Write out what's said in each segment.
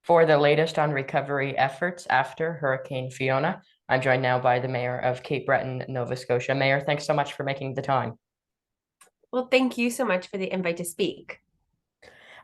for the latest on recovery efforts after Hurricane Fiona. I'm joined now by the Mayor of Cape Breton, Nova Scotia. Mayor, thanks so much for making the time. Well, thank you so much for the invite to speak.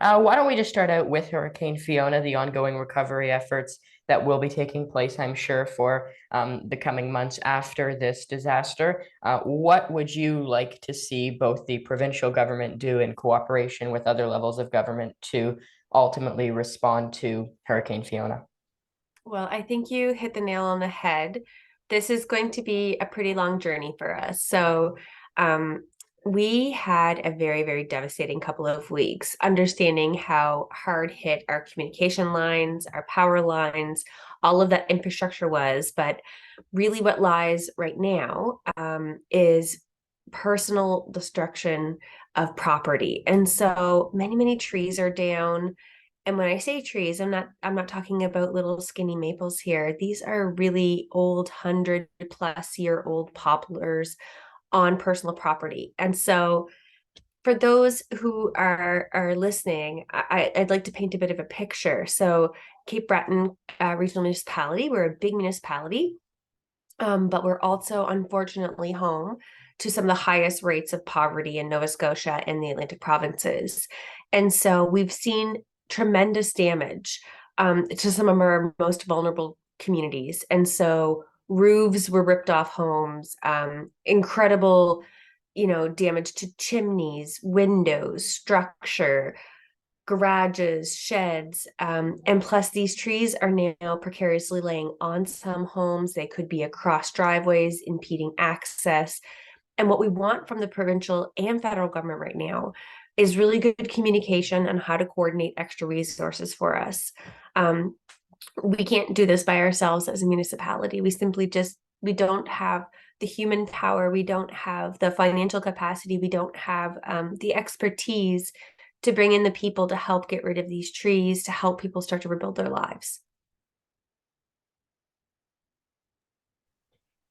Why don't we just start out with Hurricane Fiona, the ongoing recovery efforts that will be taking place, I'm sure, for the coming months after this disaster. What would you like to see both the provincial government do in cooperation with other levels of government to ultimately respond to Hurricane Fiona? Well, I think you hit the nail on the head. This is going to be a pretty long journey for us. Um, we had a very, very devastating couple of weeks, understanding how hard hit our communication lines, our power lines, all of that infrastructure was. But really, what lies right now is personal destruction of property. And so many, many trees are down. And when I say trees, I'm not talking about little skinny maples here. These are really old 100+ year old poplars on personal property. And so for those who are listening, I'd like to paint a bit of a picture. So Cape Breton Regional Municipality, we're a big municipality, but we're also unfortunately home to some of the highest rates of poverty in Nova Scotia and the Atlantic provinces. And so we've seen tremendous damage to some of our most vulnerable communities. And so roofs were ripped off homes, incredible, damage to chimneys, windows, structure, garages, sheds, and plus these trees are now precariously laying on some homes. They could be across driveways, impeding access. And what we want from the provincial and federal government right now is really good communication on how to coordinate extra resources for us. Um, we can't do this by ourselves as a municipality. We don't have the human power. We don't have the financial capacity. We don't have the expertise to bring in the people to help get rid of these trees, to help people start to rebuild their lives.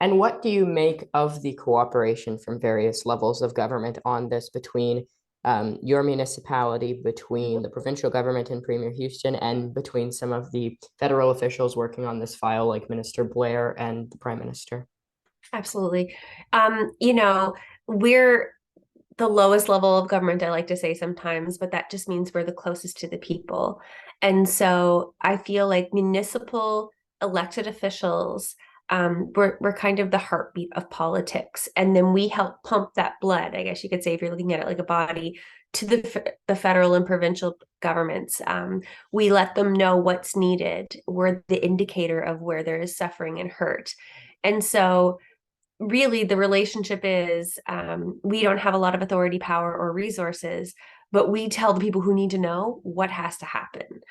And what do you make of the cooperation from various levels of government on this between your municipality, between the provincial government and Premier Houston, and between some of the federal officials working on this file, like Minister Blair and the Prime Minister? Absolutely. We're the lowest level of government, I like to say sometimes, but that just means we're the closest to the people. And so I feel like municipal elected officials, we're kind of the heartbeat of politics. And then we help pump that blood, I guess you could say, if you're looking at it like a body, to the federal and provincial governments. We let them know what's needed. We're the indicator of where there is suffering and hurt. And so really the relationship is we don't have a lot of authority, power, or resources, but we tell the people who need to know what has to happen.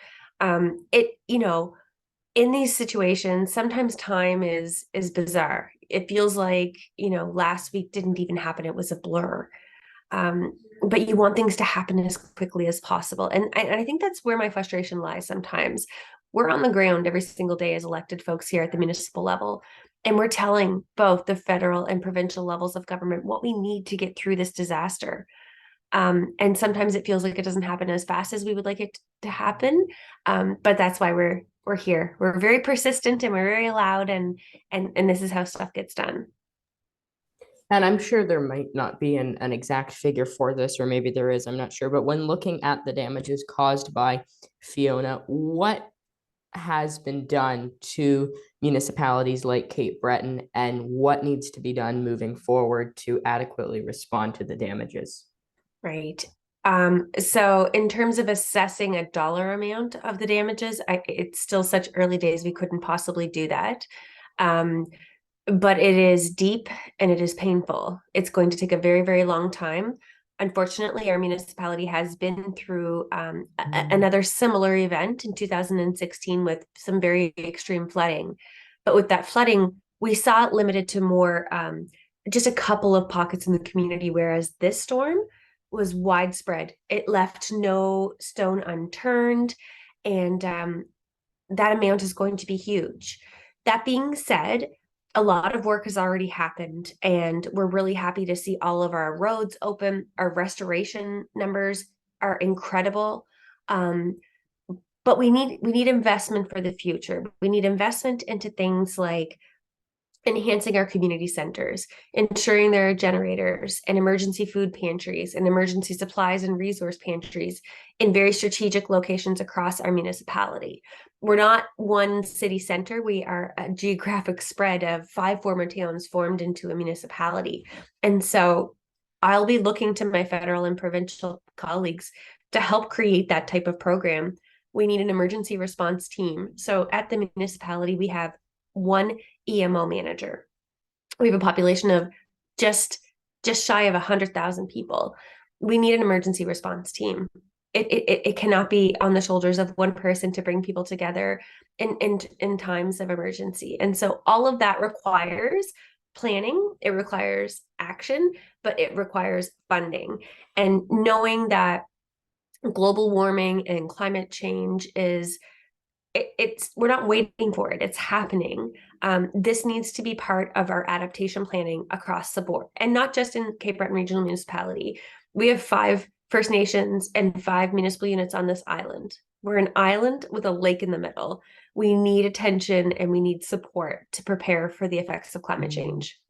In these situations, sometimes time is bizarre. It feels like, last week didn't even happen. It was a blur. But you want things to happen as quickly as possible. And I think that's where my frustration lies sometimes. We're on the ground every single day as elected folks here at the municipal level, and we're telling both the federal and provincial levels of government what we need to get through this disaster. And sometimes it feels like it doesn't happen as fast as we would like it to happen. But that's why we're here. We're very persistent and we're very loud, and this is how stuff gets done. And I'm sure there might not be an exact figure for this, or maybe there is, I'm not sure. But when looking at the damages caused by Fiona, what has been done to municipalities like Cape Breton, and what needs to be done moving forward to adequately respond to the damages? Right. So in terms of assessing a dollar amount of the damages, it's still such early days, we couldn't possibly do that. Um, but it is deep and it is painful. It's going to take a very, very long time. Unfortunately, our municipality has been through another similar event in 2016 with some very extreme flooding. But with that flooding, we saw it limited to more just a couple of pockets in the community, whereas this storm was widespread. It left no stone unturned, and that amount is going to be huge. That being said, a lot of work has already happened, and we're really happy to see all of our roads open. Our restoration numbers are incredible. Um, But we need investment for the future. We need investment into things like enhancing our community centers, ensuring there are generators and emergency food pantries and emergency supplies and resource pantries in very strategic locations across our municipality. We're not one city center. We are a geographic spread of 5 former towns formed into a municipality. And so I'll be looking to my federal and provincial colleagues to help create that type of program. We need an emergency response team. So at the municipality, we have one EMO manager. We have a population of just shy of 100,000 people. We need an emergency response team. It cannot be on the shoulders of one person to bring people together in times of emergency. And so all of that requires planning, it requires action, but it requires funding. And knowing that global warming and climate change is it's we're not waiting for it, it's happening. This needs to be part of our adaptation planning across the board, and not just in Cape Breton Regional Municipality. We have 5 First Nations and 5 municipal units on this island. We're an island with a lake in the middle. We need attention and we need support to prepare for the effects of climate change.